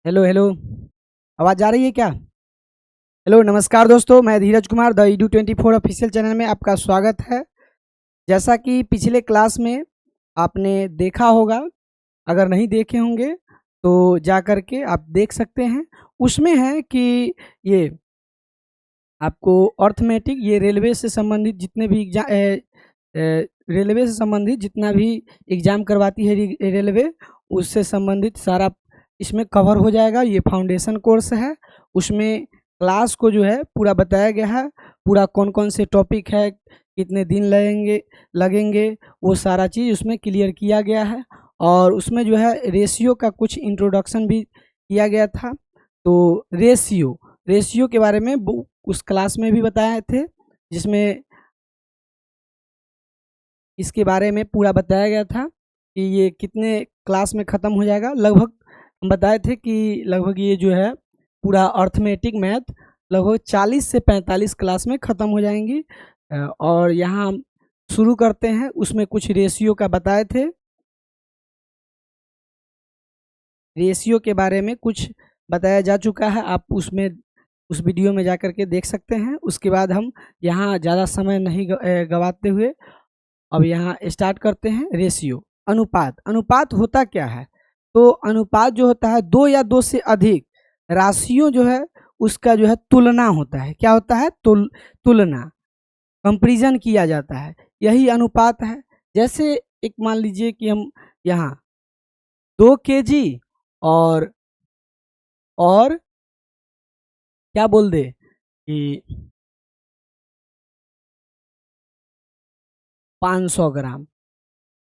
Hello hello. आवाज़ आ रही है क्या? हेलो नमस्कार दोस्तों, मैं Dheeraj Kumar the Edu 24 official channel में आपका स्वागत है। जैसा कि पिछले क्लास में आपने देखा होगा, अगर नहीं देखे होंगे तो जा कर के आप देख सकते हैं। उसमें है कि ये आपको अर्थमेटिक, ये रेलवे से संबंधित जितने भी रेलवे से संबंधित जितना भी एग्ज़ाम करवाती है रेलवे, उससे संबंधित सारा इसमें कवर हो जाएगा। ये फाउंडेशन कोर्स है, उसमें क्लास को जो है पूरा बताया गया है। पूरा कौन कौन से टॉपिक है, कितने दिन लगेंगे वो सारा चीज़ उसमें क्लियर किया गया है। और उसमें जो है रेशियो का कुछ इंट्रोडक्शन भी किया गया था। तो रेशियो के बारे में उस क्लास में भी बताए थे, जिसमें इसके बारे में पूरा बताया गया था कि ये कितने क्लास में ख़त्म हो जाएगा। लगभग हम बताए थे कि लगभग ये जो है पूरा अर्थमेटिक मैथ लगभग 40 से 45 क्लास में ख़त्म हो जाएंगी। और यहाँ हम शुरू करते हैं। उसमें कुछ रेशियो का बताए थे, रेशियो के बारे में कुछ बताया जा चुका है। आप उसमें उस वीडियो में जा कर के देख सकते हैं। उसके बाद हम यहाँ ज़्यादा समय नहीं गवाते हुए अब यहाँ स्टार्ट करते हैं। रेशियो, अनुपात। अनुपात होता क्या है? तो अनुपात जो होता है, दो या दो से अधिक राशियों जो है उसका जो है तुलना होता है। क्या होता है? तुलना, कंपैरिजन किया जाता है, यही अनुपात है। जैसे एक मान लीजिए कि हम यहाँ 2 केजी और क्या बोल दे कि 500 ग्राम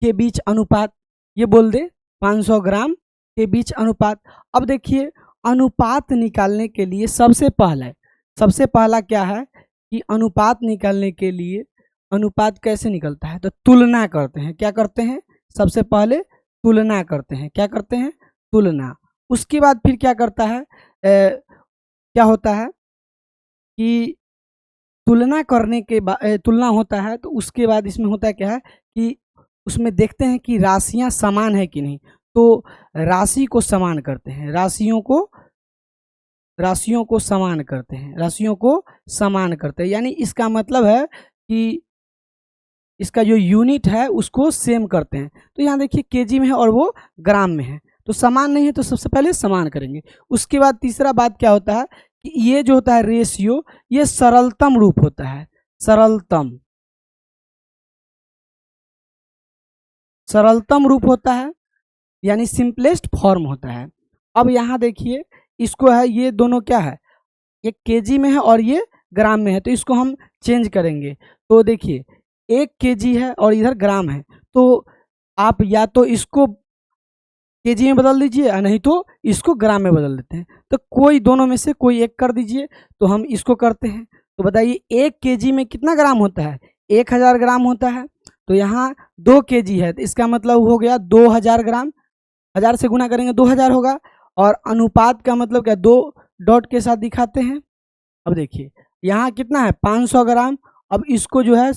के बीच अनुपात, ये बोल दे 500 ग्राम के बीच अनुपात। अब देखिए, अनुपात निकालने के लिए सबसे पहला क्या है कि अनुपात निकालने के लिए अनुपात कैसे निकलता है? तो तुलना करते हैं। क्या करते हैं? सबसे पहले तुलना करते हैं। क्या करते हैं? तुलना। उसके बाद फिर क्या करता है, क्या होता है कि तुलना करने के बाद तुलना होता है, तो उसके बाद इसमें होता है क्या है कि उसमें देखते हैं कि राशियां समान है कि नहीं। तो राशि को समान करते हैं, राशियों को समान करते हैं। यानी इसका मतलब है कि इसका जो यूनिट है उसको सेम करते हैं। तो यहाँ देखिए केजी में है और वो ग्राम में है, तो समान नहीं है, तो सबसे पहले समान करेंगे। उसके बाद तीसरा बात क्या होता है कि ये जो होता है रेशियो, ये सरलतम रूप होता है। सरलतम रूप होता है, यानी सिंपलेस्ट फॉर्म होता है। अब यहाँ देखिए, इसको है, ये दोनों क्या है, ये केजी में है और ये ग्राम में है, तो इसको हम चेंज करेंगे। तो देखिए 1 केजी है और इधर ग्राम है, तो आप या तो इसको केजी में बदल दीजिए या नहीं तो इसको ग्राम में बदल देते हैं। तो कोई दोनों में से कोई एक कर दीजिए। तो हम इसको करते हैं। तो बताइए 1 केजी में कितना ग्राम होता है? 1000 ग्राम होता है। तो यहाँ 2 केजी है, तो इसका मतलब हो गया 2000 ग्राम। 1000 से गुना करेंगे 2000 होगा। और अनुपात का मतलब क्या? 2 डॉट के साथ दिखाते हैं। अब देखिए यहाँ कितना है? 500 ग्राम। अब इसको जो है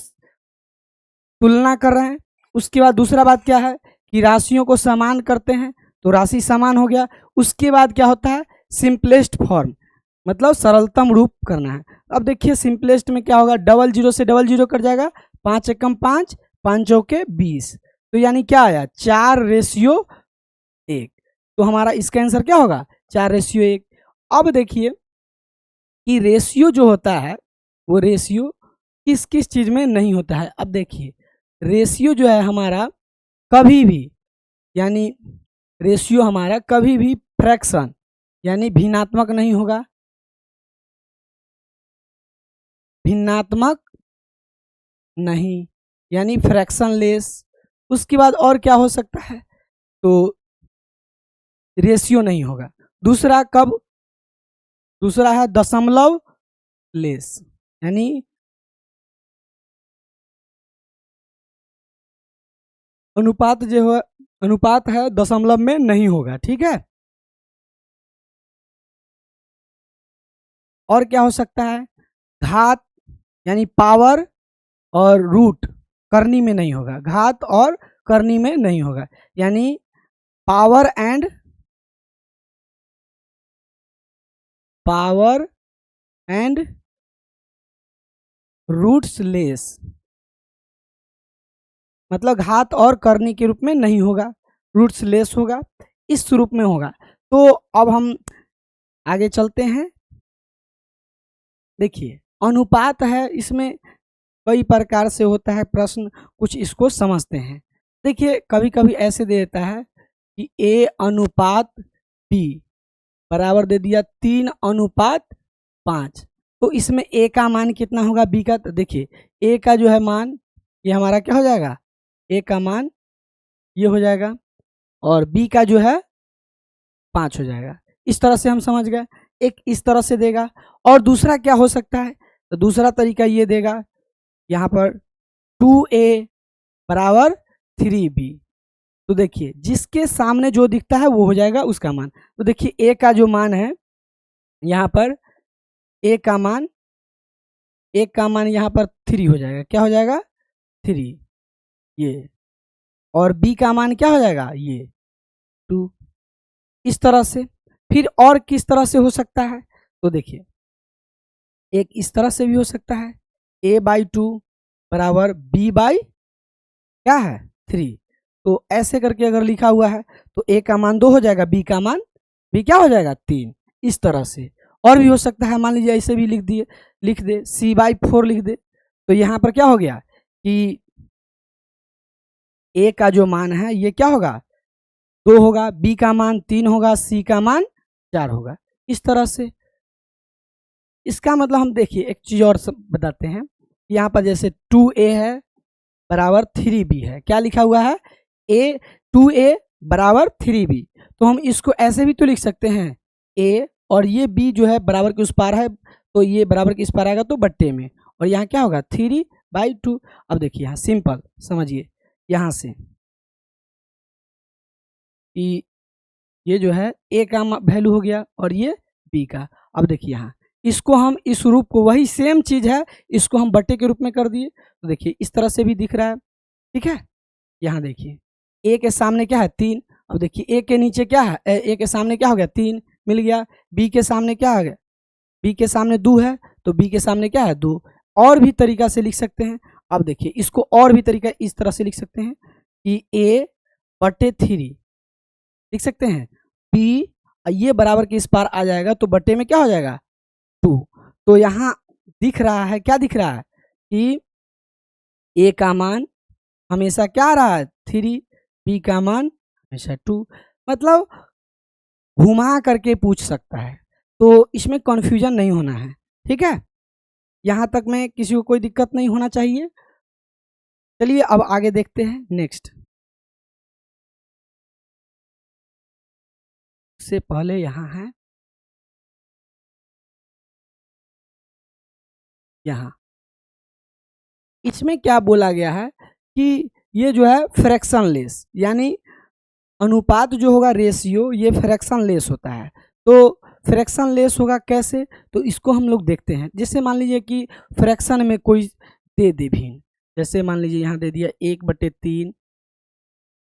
तुलना कर रहे हैं। उसके बाद दूसरा बात क्या है कि राशियों को समान करते हैं, तो राशि समान हो गया। उसके बाद क्या होता है? सिंपलेस्ट फॉर्म, मतलब सरलतम रूप करना है। अब देखिए सिंपलेस्ट में क्या होगा? डबल जीरो से डबल जीरो कट जाएगा, 5 एकम 5, 5 चौके 20। तो यानी क्या आया? 4:1। तो हमारा इसका आंसर क्या होगा? 4:1। अब देखिए कि रेशियो जो होता है, वो रेशियो किस किस चीज में नहीं होता है। अब देखिए रेशियो जो है हमारा कभी भी, यानी रेशियो हमारा कभी भी फ्रैक्शन यानी भिन्नात्मक नहीं होगा, भिन्नात्मक नहीं, यानी फ्रैक्शनलेस। उसके बाद और क्या हो सकता है? तो रेशियो नहीं होगा। दूसरा कब? दूसरा है दशमलव लेस, यानी अनुपात है दशमलव में नहीं होगा। ठीक है। और क्या हो सकता है? घात, यानी पावर और रूट करनी में नहीं होगा। घात और करनी में नहीं होगा, यानी power and power and roots less, मतलब घात और करनी के रूप में नहीं होगा, रूट्स लेस होगा, इस रूप में होगा। तो अब हम आगे चलते हैं। देखिए अनुपात है, इसमें कई प्रकार से होता है प्रश्न, कुछ इसको समझते हैं। देखिए कभी कभी ऐसे दे देता है कि A अनुपात B बराबर दे दिया 3:5, तो इसमें A का मान कितना होगा B का, तो देखिए A का जो है मान ये हमारा क्या हो जाएगा, A का मान ये हो जाएगा और B का जो है 5 हो जाएगा। इस तरह से हम समझ गए। एक इस तरह से देगा, और दूसरा क्या हो सकता है, तो दूसरा तरीका ये देगा यहाँ पर 2A बराबर 3B, तो देखिए जिसके सामने जो दिखता है वो हो जाएगा उसका मान। तो देखिए A का जो मान है यहाँ पर, A का मान यहाँ पर 3 हो जाएगा, क्या हो जाएगा 3 ये, और B का मान क्या हो जाएगा ये 2। इस तरह से फिर और किस तरह से हो सकता है, तो देखिए एक इस तरह से भी हो सकता है, A/2 बराबर B/ क्या है 3, तो ऐसे करके अगर लिखा हुआ है तो A का मान 2 हो जाएगा, B का मान भी क्या हो जाएगा 3। इस तरह से और भी हो सकता है, मान लीजिए ऐसे भी लिख दे C/4 लिख दे, तो यहाँ पर क्या हो गया कि A का जो मान है ये क्या होगा 2 होगा, B का मान 3 होगा, C का मान 4 होगा। इस तरह से इसका मतलब हम देखिए एक चीज और बताते हैं, यहाँ पर जैसे 2A है बराबर 3B है, क्या लिखा हुआ है 2A बराबर 3B, तो हम इसको ऐसे भी तो लिख सकते हैं A और ये B जो है बराबर के उस पार है, तो ये बराबर के इस पार आएगा तो बट्टे में, और यहाँ क्या होगा 3/2। अब देखिए यहाँ सिंपल समझिए, यहाँ से कि ये जो है A का वैल्यू हो गया और ये B का। अब देखिए यहाँ इसको हम इस रूप को, वही सेम चीज है, इसको हम बट्टे के रूप में कर दिए, तो देखिए इस तरह से भी दिख रहा है, ठीक है। यहाँ देखिए A के सामने क्या है 3, अब देखिए A के नीचे क्या है, A के सामने क्या हो गया 3 मिल गया, B के सामने क्या आ गया, B के सामने 2 है तो B के सामने क्या है 2। और भी तरीका से लिख सकते हैं। अब देखिए इसको और भी तरीका इस तरह से लिख सकते हैं कि A/3 लिख सकते हैं, B ये बराबर के इस पार आ जाएगा तो बट्टे में क्या हो जाएगा 2। तो यहाँ दिख रहा है, क्या दिख रहा है कि A का मान हमेशा क्या आ रहा है 3, B का मान हमेशा 2, मतलब घुमा करके पूछ सकता है, तो इसमें कंफ्यूजन नहीं होना है, ठीक है। यहाँ तक में किसी को कोई दिक्कत नहीं होना चाहिए। चलिए अब आगे देखते हैं नेक्स्ट। से पहले यहाँ है, यहाँ इसमें क्या बोला गया है कि ये जो है फ्रैक्शन लेस, यानी अनुपात जो होगा रेशियो ये फ्रैक्शन लेस होता है। तो फ्रैक्शन लेस होगा कैसे, तो इसको हम लोग देखते हैं। जैसे मान लीजिए कि फ्रैक्शन में कोई दे दे भिन्न, जैसे मान लीजिए यहाँ दे दिया 1/3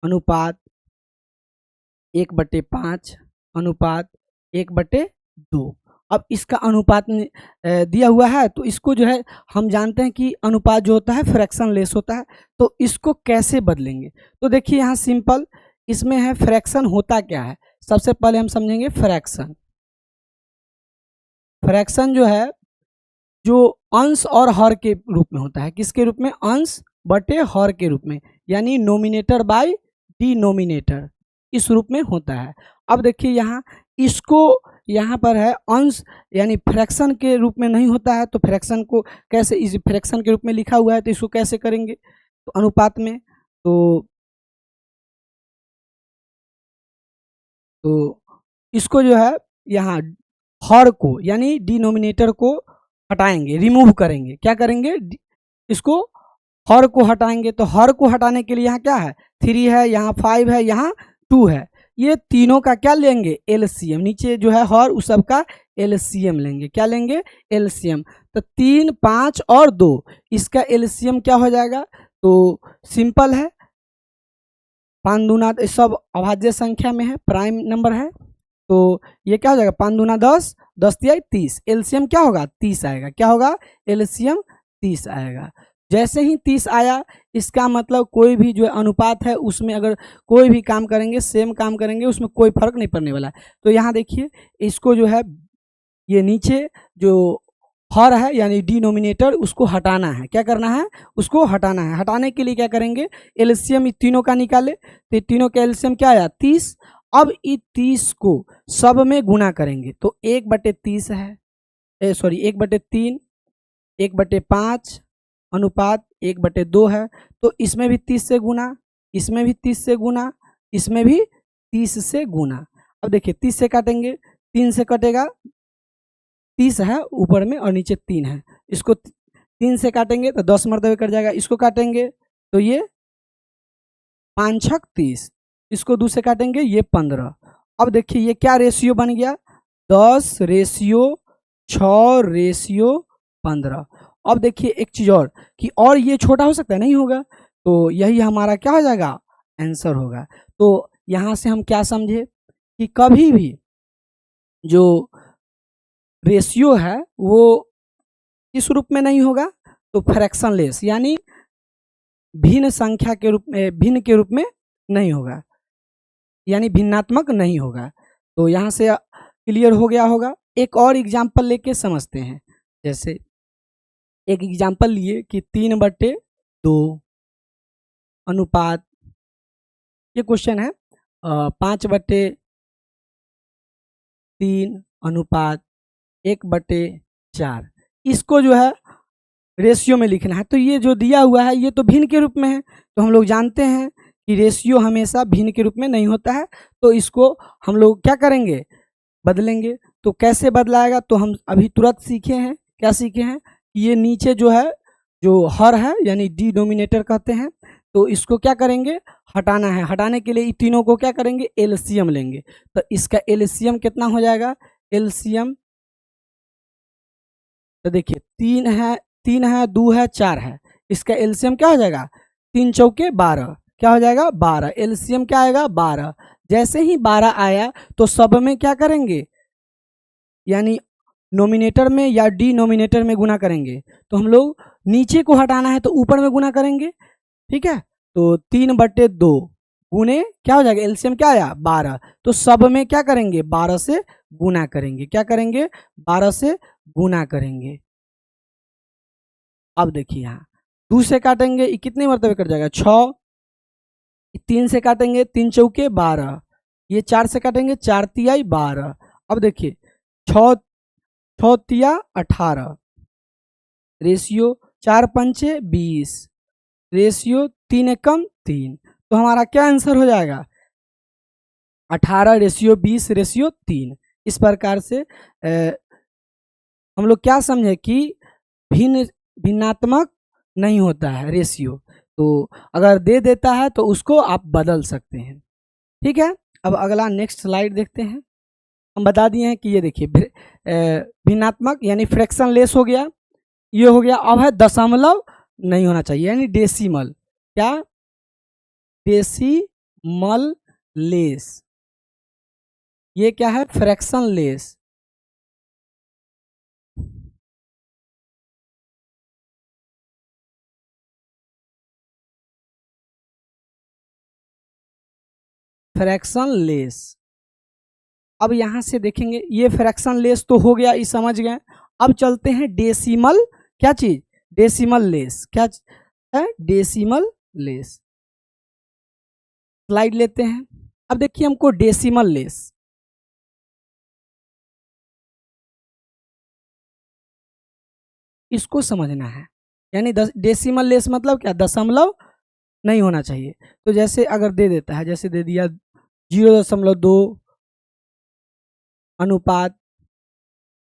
अनुपात 1/5 अनुपात 1/2। अब इसका अनुपात दिया हुआ है, तो इसको जो है हम जानते हैं कि अनुपात जो होता है फ्रैक्शन लेस होता है, तो इसको कैसे बदलेंगे। तो देखिए यहाँ सिंपल इसमें है, फ्रैक्शन होता क्या है, सबसे पहले हम समझेंगे फ्रैक्शन। फ्रैक्शन जो है जो अंश और हर के रूप में होता है, किसके रूप में, अंश बटे हर के रूप में, यानी नोमिनेटर बाय डिनोमिनेटर, इस रूप में होता है। अब देखिए यहाँ इसको यहाँ पर है अंश, यानी फ्रैक्शन के रूप में नहीं होता है, तो फ्रैक्शन को कैसे, इस फ्रैक्शन के रूप में लिखा हुआ है तो इसको कैसे करेंगे, तो अनुपात में तो इसको जो है यहाँ हर को यानी डिनोमिनेटर को हटाएंगे, रिमूव करेंगे, क्या करेंगे इसको हर को हटाएंगे। तो हर को हटाने के लिए यहाँ क्या है 3 है, यहाँ 5 है, यहाँ 2 है, ये तीनों का क्या लेंगे एलसीएम, नीचे जो है हर उस सब का एलसीएम लेंगे, क्या लेंगे एलसीएम। तो 3, 5 और 2 इसका एलसीएम क्या हो जाएगा, तो सिंपल है 5 दूना, सब अभाज्य संख्या में है, प्राइम नंबर है, तो ये क्या हो जाएगा, 5 दूना 10, 10 तिया 30, एलसीएम क्या होगा 30 आएगा। क्या होगा, एलसीएम 30 आएगा। जैसे ही 30 आया, इसका मतलब कोई भी जो अनुपात है उसमें अगर कोई भी काम करेंगे, सेम काम करेंगे, उसमें कोई फर्क नहीं पड़ने वाला है। तो यहाँ देखिए, इसको जो है ये नीचे जो हर है यानी डिनोमिनेटर, उसको हटाना है। क्या करना है, उसको हटाना है। हटाने के लिए क्या करेंगे, एलसीएम तीनों का निकाले, तो तीनों का एलसीएम क्या आया 30। अब इस 30 को सब में गुना करेंगे, तो 1/30 है, सॉरी 1/3, 1/5 अनुपात 1/2 है। तो इसमें भी 30 से गुना, इसमें भी 30 से गुना, इसमें भी 30 से गुना। अब देखिए 30 से काटेंगे, 3 से कटेगा, 30 है ऊपर में और नीचे 3 है, इसको 3 से काटेंगे तो 10 मरतबे कट जाएगा। इसको काटेंगे तो ये 5 छक 30, इसको 2 से काटेंगे ये 15। अब देखिए ये क्या रेशियो बन गया, 10:6:15। अब देखिए एक चीज और कि और ये छोटा हो सकता है, नहीं होगा, तो यही हमारा क्या हो जाएगा, आंसर होगा। तो यहाँ से हम क्या समझे कि कभी भी जो रेशियो है वो किस रूप में नहीं होगा, तो फ्रैक्शन लेस यानी भिन्न संख्या के रूप में, भिन्न के रूप में नहीं होगा, यानी भिन्नात्मक नहीं होगा। तो यहाँ से क्लियर हो गया होगा। एक और एग्जाम्पल लेके समझते हैं। जैसे एक एग्जाम्पल लिए कि 3/2 अनुपात, ये क्वेश्चन है 5/3 अनुपात 1/4, इसको जो है रेशियो में लिखना है। तो ये जो दिया हुआ है ये तो भिन्न के रूप में है, तो हम लोग जानते हैं कि रेशियो हमेशा भिन्न के रूप में नहीं होता है। तो इसको हम लोग क्या करेंगे, बदलेंगे। तो कैसे बदलाएगा, तो हम अभी तुरंत सीखे हैं। क्या सीखे हैं, ये नीचे जो है जो हर है यानी डिनोमिनेटर कहते हैं, तो इसको क्या करेंगे, हटाना है। हटाने के लिए इन तीनों को क्या करेंगे, एलसीएम लेंगे। तो इसका एलसीएम कितना हो जाएगा, एलसीएम तो देखिए 3 है, 2 है, 4 है, इसका एलसीएम क्या हो जाएगा, 3 चौके 12, क्या हो जाएगा 12, एलसीएम क्या आएगा 12। जैसे ही 12 आया तो सब में क्या करेंगे, यानी नोमिनेटर में या डिनोमिनेटर में गुना करेंगे। तो हम लोग नीचे को हटाना है तो ऊपर में गुना करेंगे, ठीक है। तो 3/2 गुने क्या हो जाएगा, एलसीएम क्या आया 12। तो सब में क्या करेंगे, 12 से गुना करेंगे। क्या करेंगे, 12 से गुना करेंगे। अब देखिए यहाँ 2 से काटेंगे, ये कितने मरतबे कट जाएगा 6, 3 से काटेंगे 3 चौके 12, ये 4 से काटेंगे 4 तियाई 12। अब देखिए 6 तिया 18, रेशियो 4 पंचे 20, रेशियो 3 एकम 3। तो हमारा क्या आंसर हो जाएगा, 18:20:3। इस प्रकार से हम लोग क्या समझे कि भिन्नात्मक नहीं होता है रेशियो। तो अगर दे देता है तो उसको आप बदल सकते हैं, ठीक है। अब अगला नेक्स्ट स्लाइड देखते हैं। हम बता दिए हैं कि ये देखिए भिन्नात्मक यानी फ्रैक्शन लेस हो गया, ये हो गया। अब है दशमलव नहीं होना चाहिए यानी डेसिमल। क्या, डेसिमल लेस, ये क्या है, फ्रैक्शन लेस। Fraction less. अब यहां से देखेंगे ये फ्रैक्शन लेस तो हो गया, ये समझ गए। अब चलते हैं डेसिमल, क्या चीज, डेसिमल लेस। क्या है, डेसिमल लेस। स्लाइड लेते हैं। अब देखिए हमको डेसिमल लेस, इसको समझना है। यानी डेसिमल लेस मतलब क्या, दशमलव नहीं होना चाहिए। तो जैसे अगर दे देता है, जैसे दे दिया 0.2 अनुपात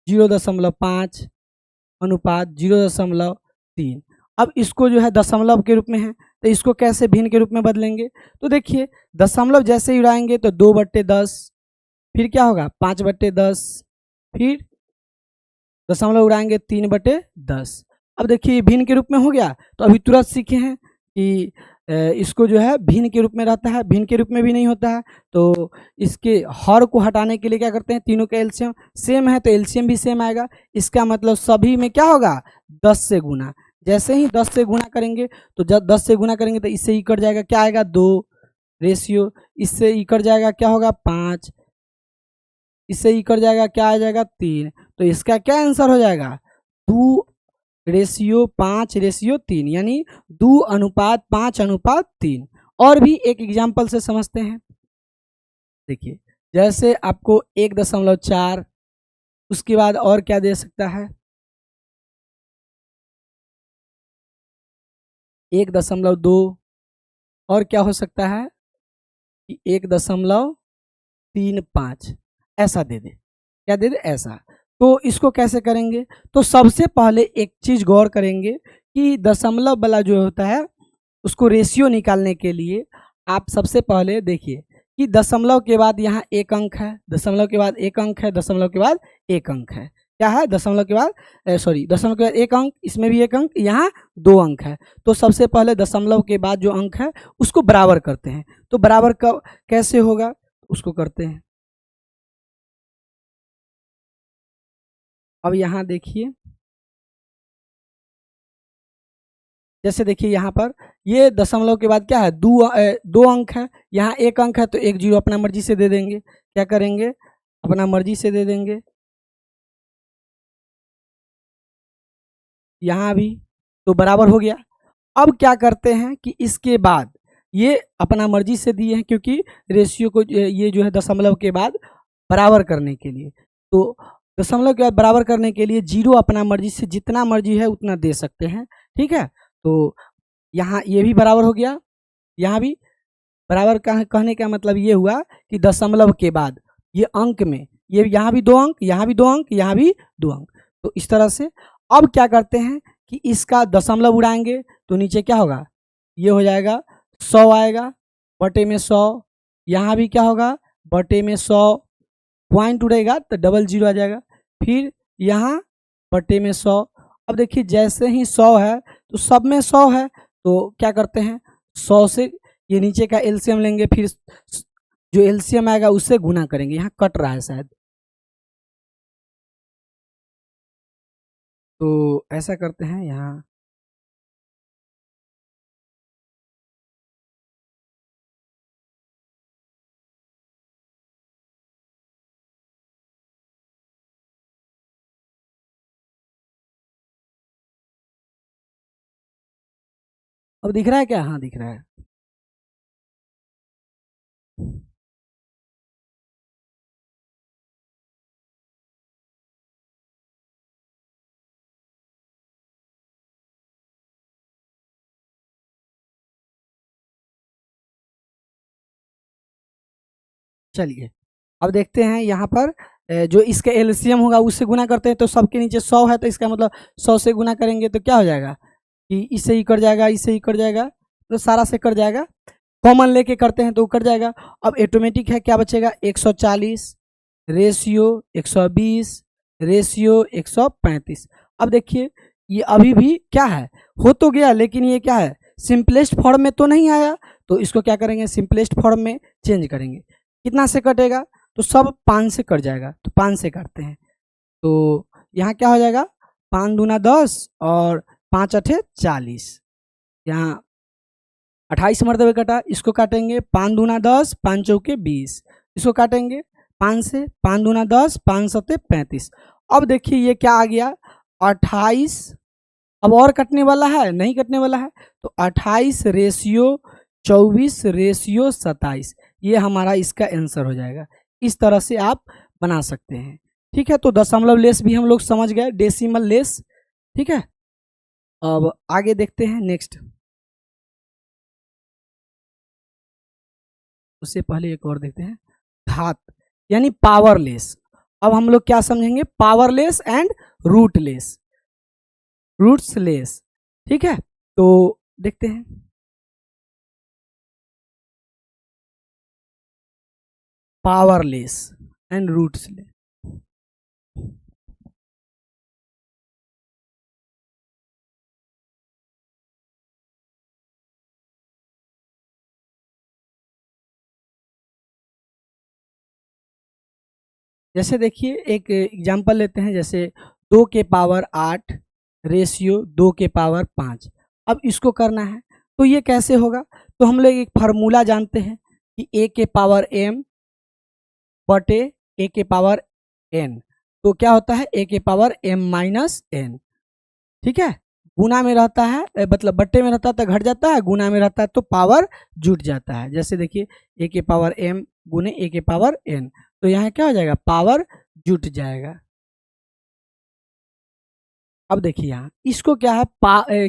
0.5 अनुपात 0.3। अब इसको जो है दशमलव के रूप में है, तो इसको कैसे भिन्न के रूप में बदलेंगे। तो देखिए दशमलव जैसे ही उड़ाएंगे तो 2/10, फिर क्या होगा 5/10, फिर दशमलव उड़ाएंगे 3/10। अब देखिए भिन्न के रूप में हो गया। तो अभी तुरंत सीखे हैं कि इसको जो है भिन्न के रूप में रहता है, भिन्न के रूप में भी नहीं होता है। तो इसके हर को हटाने के लिए क्या करते हैं, तीनों का एलसीएम सेम है तो एलसीएम भी सेम आएगा। इसका मतलब सभी में क्या होगा, 10 से गुना। जैसे ही 10 से गुना करेंगे तो जब 10 से गुना करेंगे तो इससे ही कट जाएगा, क्या आएगा 2 रेशियो, इससे ही कट जाएगा क्या होगा 5, इससे ही कट जाएगा क्या आ जाएगा 3। तो इसका क्या आंसर हो जाएगा 2:5:3, यानी 2:5:3। और भी एक एग्जाम्पल से समझते हैं। देखिए जैसे आपको 1.4, उसके बाद और क्या दे सकता है 1.2, और क्या हो सकता है कि 1.35 ऐसा दे दे, क्या दे दे ऐसा। तो इसको कैसे करेंगे, तो सबसे पहले एक चीज गौर करेंगे कि दशमलव वाला जो होता है उसको रेशियो निकालने के लिए आप सबसे पहले देखिए कि दशमलव के बाद यहाँ एक अंक है, दशमलव के बाद एक अंक है, दशमलव के बाद एक अंक है, क्या है दशमलव के बाद दशमलव के बाद एक अंक, इसमें भी एक अंक, यहाँ 2 अंक है। तो सबसे पहले दशमलव के बाद जो अंक है उसको बराबर करते हैं। तो बराबर कैसे होगा उसको करते हैं। अब यहाँ देखिए, जैसे देखिए यहाँ पर ये दशमलव के बाद क्या है 2 अंक है, यहाँ एक अंक है तो एक जीरो अपना मर्जी से दे देंगे, क्या करेंगे अपना मर्जी से दे देंगे, यहाँ भी तो बराबर हो गया। अब क्या करते हैं कि इसके बाद ये अपना मर्जी से दिए हैं क्योंकि रेशियो को ये जो है दशमलव के बाद बराबर करने के लिए, तो दशमलव के बाद बराबर करने के लिए जीरो अपना मर्जी से जितना मर्जी है उतना दे सकते हैं, ठीक है। तो यहाँ ये भी बराबर हो गया, यहाँ भी बराबर कहने का मतलब ये हुआ कि दशमलव के बाद ये अंक में ये यहाँ भी 2 अंक, यहाँ भी 2 अंक, यहाँ भी 2 अंक। तो इस तरह से अब क्या करते हैं कि इसका दशमलव उड़ाएंगे तो नीचे क्या होगा, ये हो जाएगा 100 आएगा बटे में 100, यहाँ भी क्या होगा बटे में 100, पॉइंट उड़ेगा तो डबल जीरो आ जाएगा, फिर यहाँ बटे में 100। अब देखिए जैसे ही 100 है तो सब में 100 है, तो क्या करते हैं 100 से ये नीचे का एलसीएम लेंगे, फिर जो एलसीएम आएगा उससे गुना करेंगे, यहाँ कट रहा है शायद, तो ऐसा करते हैं यहाँ। अब दिख रहा है क्या, हाँ दिख रहा है। चलिए अब देखते हैं यहाँ पर जो इसका एलसीएम होगा उससे गुना करते हैं, तो सबके नीचे 100 है तो इसका मतलब 100 से गुना करेंगे तो क्या हो जाएगा कि इससे ही कट जाएगा, इससे ही कट जाएगा, तो सारा से कट जाएगा, कॉमन लेके करते हैं तो कट जाएगा। अब ऑटोमेटिक है क्या बचेगा 140 रेशियो 120 रेशियो 135। अब देखिए ये अभी भी क्या है हो तो गया, लेकिन ये क्या है सिंपलेस्ट फॉर्म में तो नहीं आया, तो इसको क्या करेंगे सिंपलेस्ट फॉर्म में चेंज करेंगे। कितना से कटेगा, तो सब 5 से कट जाएगा, तो 5 से काटते हैं। तो यहाँ क्या हो जाएगा 5 दूना 10 और 5 अठे 40, यहाँ 28 मरतबे कटा, इसको काटेंगे 5 दूना 10 5 चौके 20, इसको काटेंगे 5 से, 5 दूना 10 5 सत्ते 35। अब देखिए ये क्या आ गया 28, अब और कटने वाला है नहीं कटने वाला है, तो 28 रेशियो 24 रेशियो 27, ये हमारा इसका आंसर हो जाएगा। इस तरह से आप बना सकते हैं, ठीक है। तो दशमलव लेस भी हम लोग समझ गए, डेसिमल लेस, ठीक है। अब आगे देखते हैं नेक्स्ट, उससे पहले एक और देखते हैं घात यानी पावरलेस। अब हम लोग क्या समझेंगे पावरलेस एंड रूटलेस, रूट्सलेस, ठीक है। तो देखते हैं पावरलेस एंड रूट्सलेस। जैसे देखिए एक एग्जांपल लेते हैं, जैसे 2 के पावर 8 रेशियो 2 के पावर 5। अब इसको करना है तो ये कैसे होगा, तो हम लोग एक फार्मूला जानते हैं कि a के पावर m बटे a के पावर n, तो क्या होता है a के पावर m माइनस n। ठीक है, गुना में रहता है मतलब बट्टे में रहता है तो घट जाता है, गुना में रहता है तो पावर जुट जाता है। जैसे देखिए a के पावर m गुने a के पावर n, तो यहाँ क्या हो जाएगा, पावर जुट जाएगा। अब देखिए यहाँ इसको क्या है,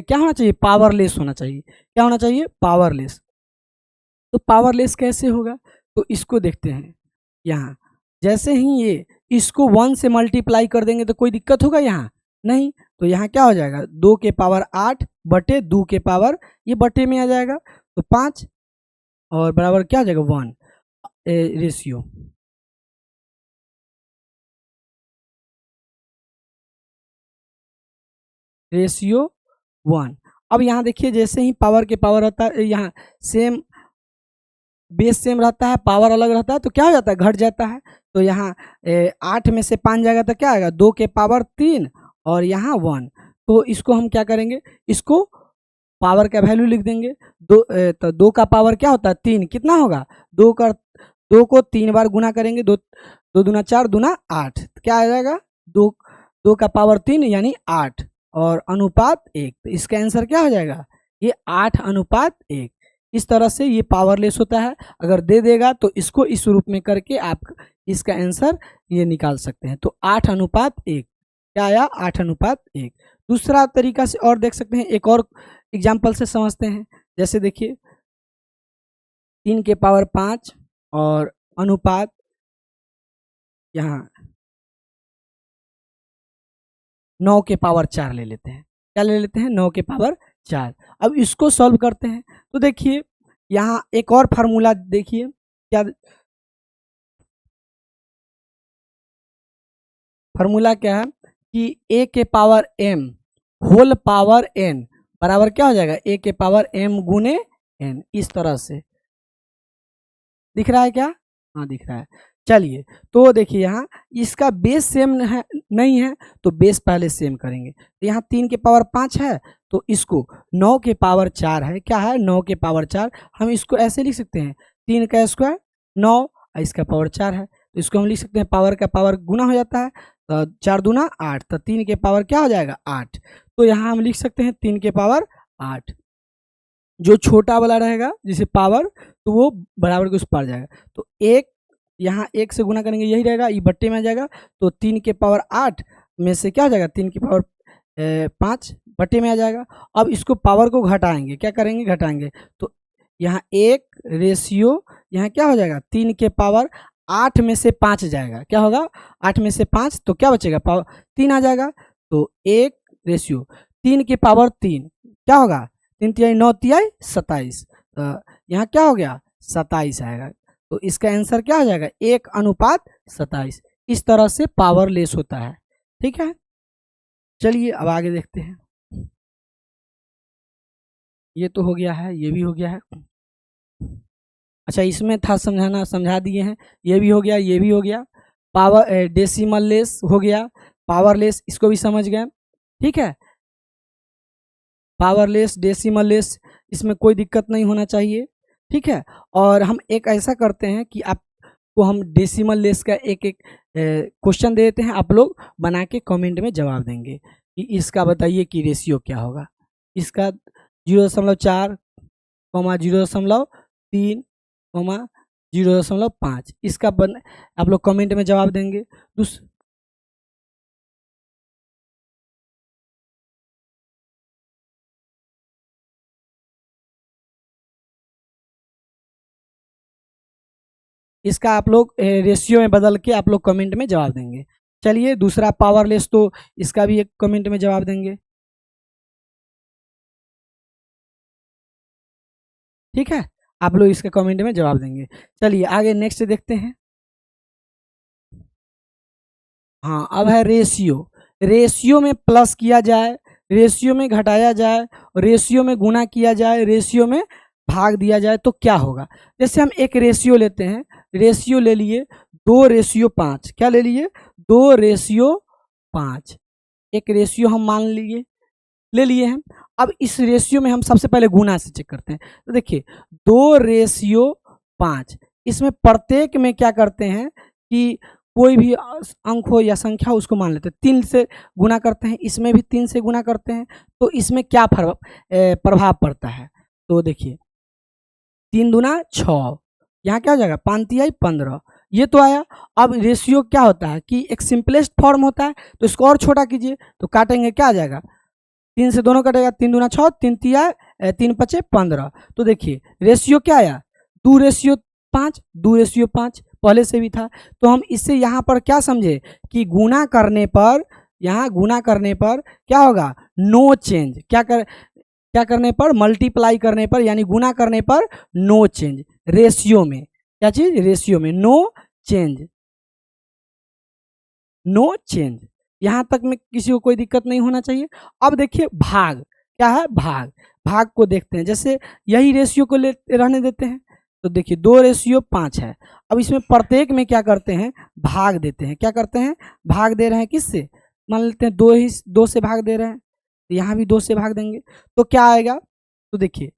क्या होना चाहिए, पावरलेस होना चाहिए। क्या होना चाहिए, पावरलेस। तो पावरलेस कैसे होगा, तो इसको देखते हैं। यहाँ जैसे ही ये इसको 1 से मल्टीप्लाई कर देंगे तो कोई दिक्कत होगा यहाँ नहीं, तो यहाँ क्या हो जाएगा, 2 के पावर 8 बटे 2 के पावर, ये बटे में आ जाएगा तो 5 और बराबर क्या हो जाएगा 1 रेशियो। रेशियो 1। अब यहाँ देखिए जैसे ही पावर के पावर रहता है, यहाँ सेम बेस सेम रहता है, पावर अलग रहता है तो क्या हो जाता है, घट जाता है। तो यहाँ 8 में से 5 जाएगा तो क्या आएगा, 2 के पावर 3 और यहाँ 1। तो इसको हम क्या करेंगे, इसको पावर का वैल्यू लिख देंगे। तो 2 का पावर क्या होता है 3, कितना होगा 2 को 3 बार गुना करेंगे, 2 दूना 4 दूना 8, तो क्या आ जाएगा 2 का पावर 3 यानी 8 और अनुपात 1। तो इसका आंसर क्या हो जाएगा, ये 8 अनुपात 1। इस तरह से ये पावरलेस होता है। अगर दे देगा तो इसको इस रूप में करके आप इसका आंसर ये निकाल सकते हैं। तो 8 अनुपात 1 क्या आया, 8 अनुपात 1। दूसरा तरीका से और देख सकते हैं, एक और एग्जाम्पल से समझते हैं। जैसे देखिए 3 के पावर 5 और अनुपात यहाँ 9 के पावर 4 ले लेते हैं। क्या ले लेते हैं, 9 के पावर 4। अब इसको सॉल्व करते हैं तो देखिए यहाँ एक और फार्मूला देखिए, क्या फार्मूला क्या है कि a के power m whole power n बराबर क्या हो जाएगा, a के पावर m गुने n। इस तरह से दिख रहा है क्या, हाँ दिख रहा है। चलिए तो देखिए यहाँ इसका बेस सेम है नहीं है तो बेस पहले सेम करेंगे। तो यहाँ 3 के पावर 5 है तो इसको 9 के पावर 4 है, क्या है 9 के पावर 4। हम इसको ऐसे लिख सकते हैं 3 का स्क्वायर 9 और इसका पावर 4 है, तो इसको हम लिख सकते हैं पावर का पावर गुना हो जाता है, तो 4 दूना 8, तो 3 के पावर क्या हो जाएगा 8। तो यहाँ हम लिख सकते हैं 3 के पावर 8। जो छोटा वाला रहेगा जिसे पावर तो वो बराबर के उस पार जाएगा। तो 1 यहाँ 1 से गुना करेंगे यही रहेगा, ये बट्टे में आ जाएगा। तो 3 के पावर 8 में से क्या हो जाएगा, 3 की पावर 5 बट्टे में आ जाएगा। अब इसको पावर को घटाएंगे, क्या करेंगे घटाएंगे, तो यहाँ 1 रेशियो यहाँ क्या हो जाएगा 3 के पावर 8 में से 5 जाएगा, क्या होगा 8 में से 5 तो क्या बचेगा पावर 3 आ जाएगा। तो 1 रेशियो 3 के पावर 3 क्या होगा 3 तिहाई 9 तिहाई 27, यहाँ क्या हो गया 27 आएगा। तो इसका आंसर क्या हो जाएगा 1 अनुपात 27। इस तरह से पावरलेस होता है। ठीक है, चलिए अब आगे देखते हैं। ये तो हो गया है, ये भी हो गया है। अच्छा इसमें था समझाना, समझा दिए हैं। ये भी हो गया, ये भी हो गया। पावर डेसिमल लेस हो गया, पावरलेस इसको भी समझ गए। ठीक है, पावरलेस डेसिमल लेस इसमें कोई दिक्कत नहीं होना चाहिए। ठीक है, और हम एक ऐसा करते हैं कि आपको हम डेसिमल लेस का एक एक क्वेश्चन दे देते हैं, आप लोग बना के कमेंट में जवाब देंगे कि इसका बताइए कि रेशियो क्या होगा। इसका 0.4, 0.3, 0.5 इसका आप लोग कमेंट में जवाब देंगे। इसका आप लोग रेशियो में बदल के आप लोग कमेंट में जवाब देंगे। चलिए दूसरा पावरलेस, तो इसका भी एक कमेंट में जवाब देंगे। ठीक है, आप लोग इसके कमेंट में जवाब देंगे। चलिए आगे नेक्स्ट देखते हैं। हाँ अब है रेशियो। रेशियो में प्लस किया जाए, रेशियो में घटाया जाए, रेशियो में गुना किया जाए, रेशियो में भाग दिया जाए तो क्या होगा। जैसे हम एक रेशियो लेते हैं, रेशियो ले लिए 2:5, क्या ले लिए 2:5, एक रेशियो हम मान लिए ले लिए हैं। अब इस रेशियो में हम सबसे पहले गुना से चेक करते हैं। तो देखिए 2:5, इसमें प्रत्येक में क्या करते हैं कि कोई भी अंक हो या संख्या उसको मान लेते हैं, 3 से गुना करते हैं, इसमें भी 3 से गुना करते हैं। तो इसमें क्या प्रभाव पड़ता है, तो देखिए 3 दूना 6, यहाँ क्या हो जाएगा 5 15, ये तो आया। अब रेशियो क्या होता है कि एक सिंपलेस्ट फॉर्म होता है, तो इसको और छोटा कीजिए तो काटेंगे क्या आ जाएगा, 3 से दोनों कटेगा, 3 दूना 6, 3 5 15। तो देखिए रेशियो क्या आया 2:5, 2:5 पहले से भी था। तो हम इससे यहाँ पर क्या समझे कि गुना करने पर, यहाँ गुना करने पर क्या होगा, नो चेंज। क्या करने पर, मल्टीप्लाई करने पर यानी गुना करने पर नो चेंज। रेशियो में क्या चीज, रेशियो में नो चेंज, नो चेंज। यहां तक में किसी को कोई दिक्कत नहीं होना चाहिए। अब देखिए भाग, क्या है भाग, भाग को देखते हैं। जैसे यही रेशियो को ले रहने देते हैं, तो देखिए 2:5 है। अब इसमें प्रत्येक में क्या करते हैं, भाग देते हैं। क्या करते हैं, भाग दे रहे हैं किससे, मान लेते हैं 2 से भाग दे रहे हैं, तो यहाँ भी 2 से भाग देंगे तो क्या आएगा, तो देखिए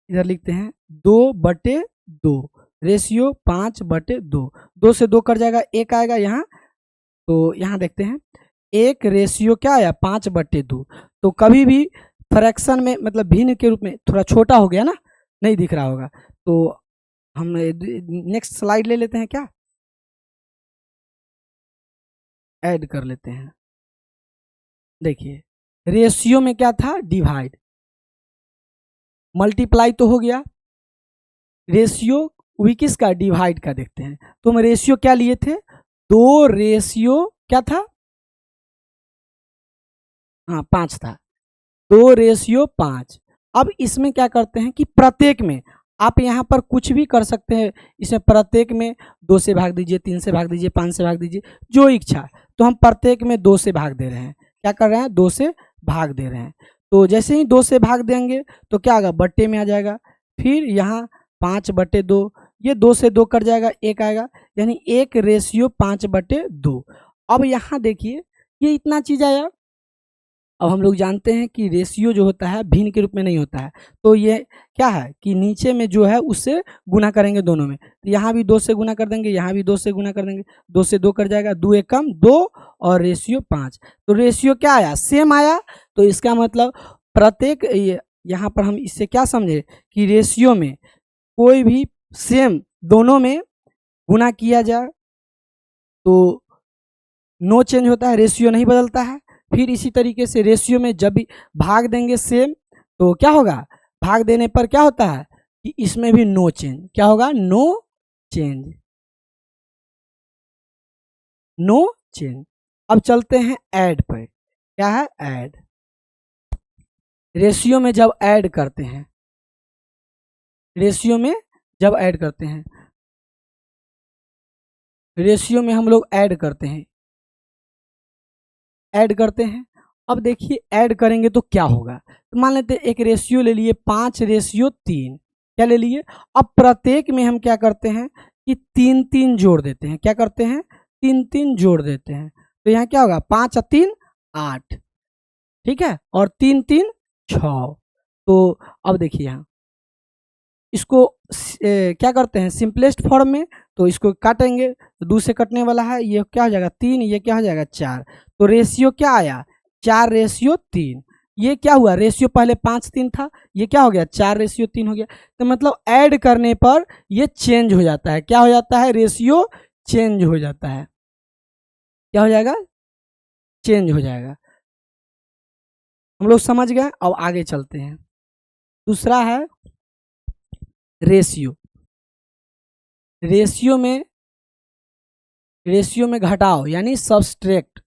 इधर लिखते हैं 2/2, रेशियो 5/2, 2 से 2 कट जाएगा, 1 आएगा यहाँ। तो यहाँ देखते हैं एक रेशियो क्या आया 5/2। तो कभी भी फ्रैक्शन में मतलब भिन्न के रूप में थोड़ा छोटा हो गया ना, नहीं दिख रहा होगा। तो हम नेक्स्ट स्लाइड ले लेते हैं, क्या ऐड कर लेते हैं। देखिए रेशियो में क्या था, डिवाइड, मल्टीप्लाई तो हो गया, रेशियो भी किसका, डिवाइड का देखते हैं। तो हम रेशियो क्या लिए थे, 2 रेशियो क्या था, हाँ 5 था, 2:5। अब इसमें क्या करते हैं कि प्रत्येक में आप यहाँ पर कुछ भी कर सकते हैं, इसमें प्रत्येक में 2 से भाग दीजिए, 3 से भाग दीजिए, 5 से भाग दीजिए, जो इच्छा। तो हम प्रत्येक में 2 से भाग दे रहे हैं, क्या कर रहे हैं 2 से भाग दे रहे हैं। तो जैसे ही 2 से भाग देंगे तो क्या आएगा, बट्टे में आ जाएगा। फिर यहाँ 5/2, ये 2 से 2 कट जाएगा, 1 आएगा, यानी 1:5/2। अब यहाँ देखिए ये इतना चीज आया। अब हम लोग जानते हैं कि रेशियो जो होता है भिन्न के रूप में नहीं होता है, तो ये क्या है कि नीचे में जो है उससे गुना करेंगे दोनों में। तो यहाँ भी 2 से गुना कर देंगे, यहाँ भी 2 से गुना कर देंगे, 2 से 2 कट जाएगा, 2 एक कम 2 और रेशियो 5। तो रेशियो क्या आया, सेम आया। तो इसका मतलब प्रत्येक, यहाँ पर हम इससे क्या समझे कि रेशियो में कोई भी सेम दोनों में गुना किया जाए तो नो चेंज होता है, रेशियो नहीं बदलता है। फिर इसी तरीके से रेशियो में जब भी भाग देंगे सेम, तो क्या होगा, भाग देने पर क्या होता है कि इसमें भी नो चेंज, क्या होगा, नो चेंज, नो चेंज। अब चलते हैं ऐड पर, क्या है ऐड। रेशियो में जब ऐड करते हैं, रेशियो में जब ऐड करते हैं, रेशियो में हम लोग ऐड करते हैं, ऐड करते हैं। अब देखिए ऐड करेंगे तो क्या होगा, तो मान लेते हैं एक रेशियो ले लिए 5:3, क्या ले लिए। अब प्रत्येक में हम क्या करते हैं कि 3 जोड़ देते हैं, क्या करते हैं 3 जोड़ देते हैं। तो यहाँ क्या होगा 5 और 3 8, ठीक है, और 3 3 6। तो अब देखिए यहाँ इसको क्या करते हैं सिंपलेस्ट फॉर्म में, तो इसको काटेंगे, तो 2 से कटने वाला है, ये क्या हो जाएगा 3, ये क्या हो जाएगा 4। तो रेशियो क्या आया 4:3। ये क्या हुआ, रेशियो पहले 5:3 था, ये क्या हो गया 4:3 हो गया। तो मतलब ऐड करने पर ये चेंज हो जाता है, क्या हो जाता है, रेशियो चेंज हो जाता है, क्या हो जाएगा, चेंज हो जाएगा। हम लोग समझ गए। अब आगे चलते हैं, दूसरा है रेशियो। रेशियो में घटाओ यानी सब्सट्रैक्ट,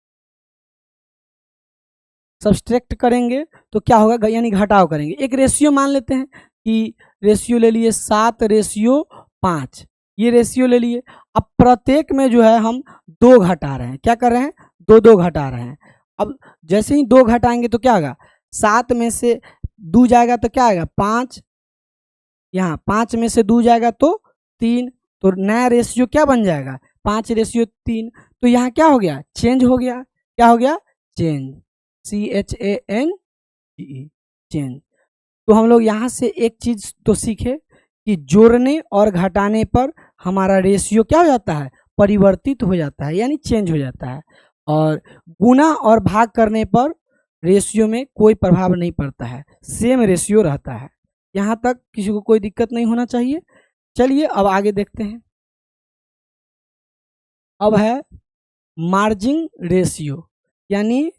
सब्सट्रैक्ट करेंगे तो क्या होगा, यानी घटाव करेंगे। एक रेशियो मान लेते हैं कि रेशियो ले लिए 7:5, ये रेशियो ले लिए। अब प्रत्येक में जो है हम 2 घटा रहे हैं, क्या कर रहे हैं 2 घटा रहे हैं। अब जैसे ही 2 घटाएंगे तो क्या होगा, 7 में से 2 जाएगा तो क्या आएगा 5, यहाँ 5 में से 2 जाएगा तो 3, तो नया रेशियो क्या बन जाएगा 5:3, तो यहाँ क्या हो गया, चेंज हो गया, क्या हो गया, चेंज, CHANGE, चेंज। तो हम लोग यहाँ से एक चीज तो सीखे कि जोड़ने और घटाने पर हमारा रेशियो क्या हो जाता है, परिवर्तित हो जाता है, यानी चेंज हो जाता है, और गुना और भाग करने पर रेशियो में कोई प्रभाव नहीं पड़ता है, सेम रेशियो रहता है। यहाँ तक किसी को कोई दिक्कत नहीं होना चाहिए। चलिए अब आगे देखते हैं। अब है मार्जिन रेशियो, यानी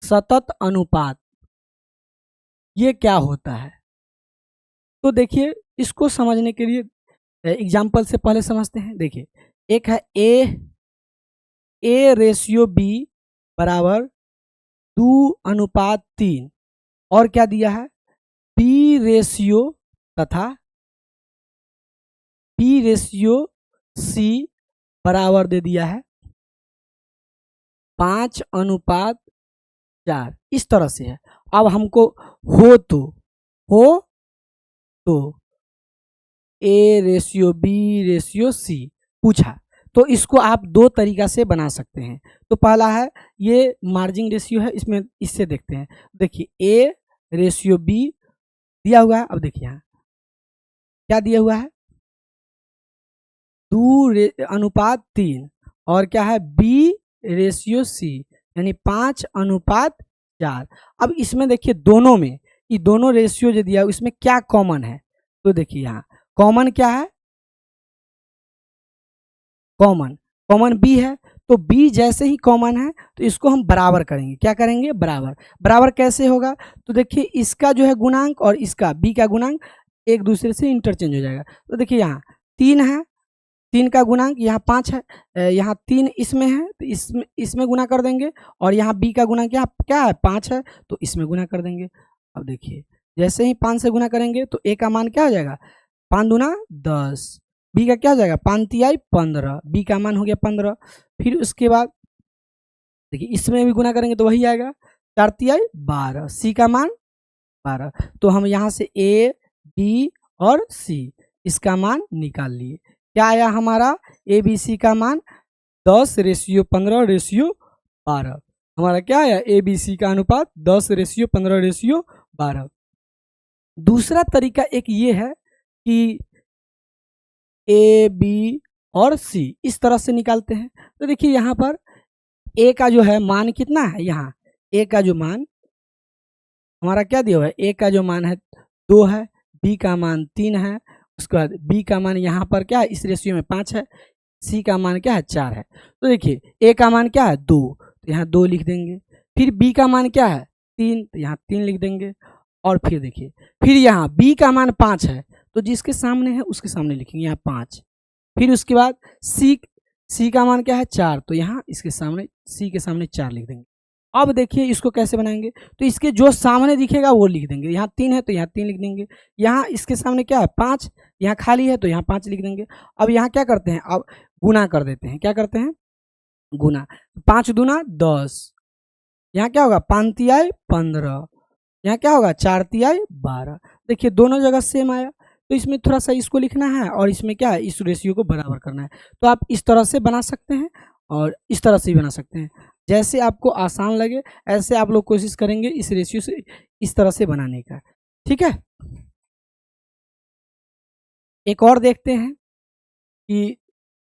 सतत अनुपात। ये क्या होता है, तो देखिए इसको समझने के लिए एग्जाम्पल से पहले समझते हैं। देखिए एक है A/B बराबर 2:3, और क्या दिया है, B तथा B/C बराबर दे दिया है 5:4, इस तरह से है। अब हमको हो तो A/B/C पूछा, तो इसको आप दो तरीका से बना सकते हैं। तो पहला है ये मार्जिन रेशियो है, इसमें इससे देखते हैं। देखिए A/B दिया हुआ है, अब देखिए यहाँ क्या दिया हुआ है, 2:3, और क्या है B/C, यानी 5:4। अब इसमें देखिए दोनों में, ये दोनों रेशियो जो दिया है इसमें क्या कॉमन है, तो देखिए यहाँ कॉमन क्या है, कॉमन B है। तो B जैसे ही कॉमन है तो इसको हम बराबर करेंगे, क्या करेंगे, बराबर कैसे होगा, तो देखिए इसका जो है गुणांक और इसका B का गुणांक एक दूसरे से इंटरचेंज हो जाएगा। तो देखिए यहाँ 3 है, 3 का गुणांक यहाँ 5 है, यहाँ 3 इसमें है तो इसमें गुना कर देंगे, और यहाँ B का गुणांक यहाँ क्या है, 5 है, तो इसमें गुना कर देंगे। अब देखिए जैसे ही 5 से गुना करेंगे तो A का मान क्या हो जाएगा, 5 दूना 10, B का क्या हो जाएगा, 5×3 15, B का मान हो गया 15। फिर उसके बाद देखिए इसमें भी गुना करेंगे तो वही आएगा, 4×3 12, C का मान 12। तो हम यहाँ से A, B और C इसका मान निकाल लिए। क्या आया हमारा, ABC का मान 10:15:12। हमारा क्या आया, ABC का अनुपात 10:15:12। दूसरा तरीका एक ये है कि A, B और C इस तरह से निकालते हैं। तो देखिए यहाँ पर A का जो है मान कितना है, यहाँ A का जो मान हमारा क्या दिया हुआ है, A का जो मान है 2 है, B का मान 3 है, उसके बाद B का मान यहाँ पर क्या है, इस रेशियो में 5 है, C का मान क्या है 4 है। तो देखिए A का मान क्या है 2, तो यहाँ 2 लिख देंगे। फिर B का मान क्या है 3, तो यहाँ 3 लिख देंगे। और फिर देखिए फिर यहाँ B का मान 5 है, तो जिसके सामने है उसके सामने लिखेंगे यहाँ 5। फिर उसके बाद C का मान क्या है 4, तो यहाँ इसके सामने C के सामने 4 लिख देंगे। अब देखिए इसको कैसे बनाएंगे, तो इसके जो सामने दिखेगा वो लिख देंगे। यहाँ 3 है तो यहाँ 3 लिख देंगे, यहाँ इसके सामने क्या है 5, यहाँ खाली है तो यहाँ 5 लिख देंगे। अब यहाँ क्या करते हैं, अब गुना कर देते हैं, क्या करते हैं, गुना, 5 दूना 10, यहाँ क्या होगा 5×3 15, यहाँ क्या होगा 4×3 12। देखिए दोनों जगह सेम आया, तो इसमें थोड़ा सा इसको लिखना है और इसमें क्या है, इस रेशियो को बराबर करना है। तो आप इस तरह से बना सकते हैं और इस तरह से भी बना सकते हैं, जैसे आपको आसान लगे ऐसे आप लोग कोशिश करेंगे इस रेशियो से इस तरह से बनाने का, ठीक है। एक और देखते हैं कि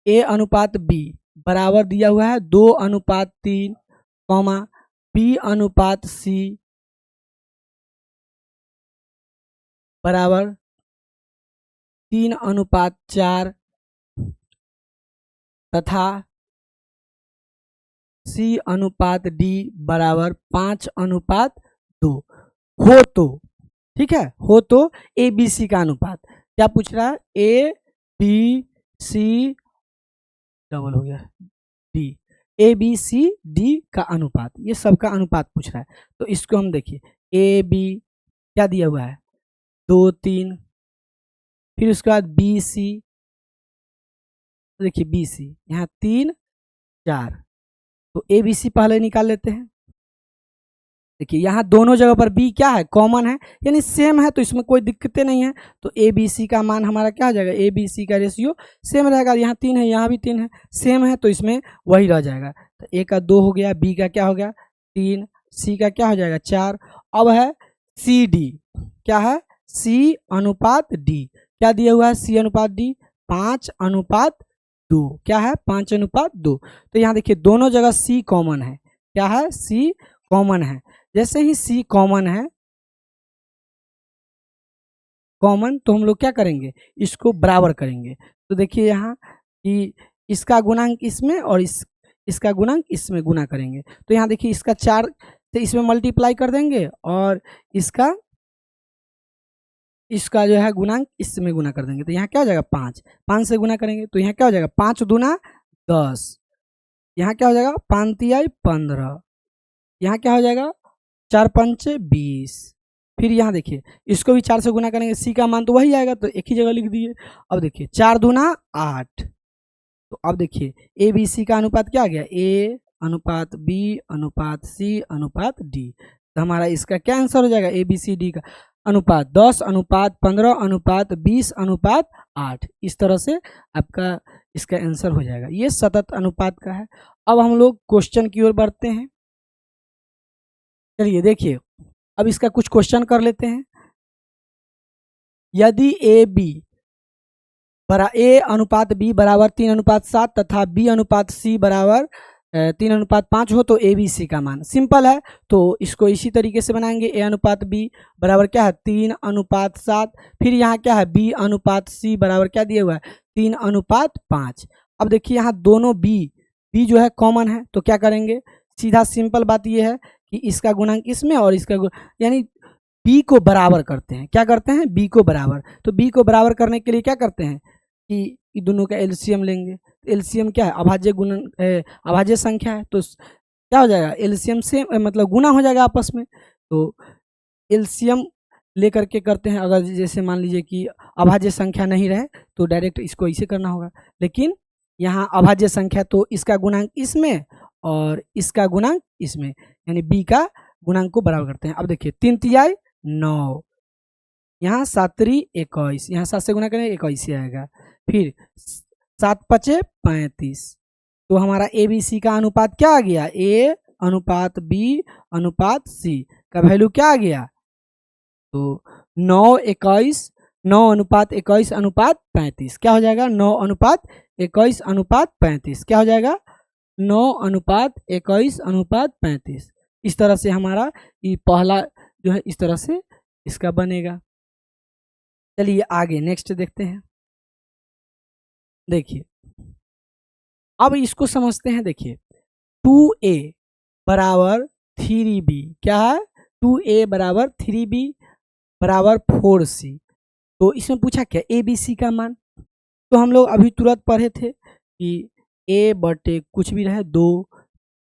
A/B बराबर दिया हुआ है 2:3, B/C बराबर 3:4 तथा C/D बराबर 5:2 हो तो, ठीक है, हो तो ABC का अनुपात, क्या पूछ रहा है, ABC डबल हो गया D, ABCD का अनुपात, ये सबका अनुपात पूछ रहा है। तो इसको हम देखिए AB क्या दिया हुआ है 2 3, फिर उसके बाद BC, देखिए BC यहाँ 3 4, तो ABC पहले निकाल लेते हैं। देखिए यहाँ दोनों जगह पर बी क्या है, कॉमन है, यानी सेम है, तो इसमें कोई दिक्कतें नहीं है। तो ए बी सी का मान हमारा क्या हो जाएगा, ए बी सी का रेशियो सेम रहेगा। यहाँ 3 है, यहाँ भी 3 है, सेम है, तो इसमें वही रह जाएगा। तो ए का 2 हो गया, बी का क्या हो गया 3, सी का क्या हो जाएगा 4। अब है सी डी, क्या है सी अनुपात डी, क्या दिया हुआ है सी अनुपात डी 5:2, क्या है 5:2। तो यहाँ देखिए दोनों जगह सी कॉमन है, क्या है सी कॉमन है। जैसे ही सी कॉमन है, कॉमन, तो हम लोग क्या करेंगे, इसको बराबर करेंगे। तो देखिए यहाँ कि इसका गुणांक इसमें और इसका गुणांक इसमें गुना करेंगे। तो यहाँ देखिए इसका 4 से इसमें मल्टीप्लाई कर देंगे और इसका जो है गुणांक इसमें गुना कर देंगे। तो यहाँ क्या हो जाएगा 5 से गुना करेंगे, तो यहाँ क्या हो जाएगा 5 दूना 10, यहाँ क्या हो जाएगा 5 तिहाई 15, यहाँ क्या हो जाएगा 4 पंचे 20। फिर यहाँ देखिए इसको भी 4 से गुना करेंगे, सी का मान तो वही आएगा, तो एक ही जगह लिख दिए। अब देखिए 4 दूना 8, तो अब देखिए ए बी सी का अनुपात क्या आ गया, ए अनुपात बी अनुपात सी अनुपात डी। तो हमारा इसका क्या आंसर हो जाएगा, ए बी सी डी का अनुपात 10:15:20:8, इस तरह से आपका इसका आंसर हो जाएगा। ये सतत अनुपात का है। अब हम लोग क्वेश्चन की ओर बढ़ते हैं। चलिए देखिए अब इसका कुछ क्वेश्चन कर लेते हैं। यदि ए अनुपात बी बराबर 3:7 तथा बी अनुपात सी बराबर 3:5 हो तो ए बी सी का मान, सिंपल है, तो इसको इसी तरीके से बनाएंगे। ए अनुपात बी बराबर क्या है 3:7, फिर यहाँ क्या है बी अनुपात सी बराबर क्या दिया हुआ है 3:5। अब देखिए यहाँ दोनों बी जो है कॉमन है, तो क्या करेंगे, सीधा सिंपल बात ये है कि इसका गुणांक इसमें और इसका यानी बी को बराबर करते हैं। क्या करते हैं, बी को बराबर। तो बी को बराबर करने के लिए क्या करते हैं कि दोनों का एलसीएम लेंगे। एलसीएम क्या है, अभाज्य संख्या है, तो क्या हो जाएगा एलसीएम से मतलब गुना हो जाएगा आपस में। तो एलसीएम लेकर के करते हैं। अगर जैसे मान लीजिए कि अभाज्य संख्या नहीं रहे तो डायरेक्ट इसको इसे करना होगा, लेकिन यहाँ अभाज्य संख्या तो इसका गुणांक इसमें और इसका गुणांक इसमें, यानी बी का गुणांक को बराबर करते हैं। अब देखिए 3 तिहाई 9, यहाँ 7 त्रि 21, यहाँ 7 से गुना करेंगे 21 ही आएगा। फिर 7 पचे 35, तो हमारा ए बी सी का अनुपात क्या आ गया, ए अनुपात बी अनुपात सी का वैल्यू क्या आ गया, तो 9:21:35 क्या हो जाएगा 9:21:35 क्या हो जाएगा 9:21:35। इस तरह से हमारा ये पहला जो है इस तरह से इसका बनेगा। चलिए आगे नेक्स्ट देखते हैं। देखिए अब इसको समझते हैं। देखिए 2a बराबर 3b, क्या है 2a बराबर 3b बराबर 4c। तो इसमें पूछा क्या ए बी सी का मान, तो हम लोग अभी तुरंत पढ़े थे कि a बटे कुछ भी रहे 2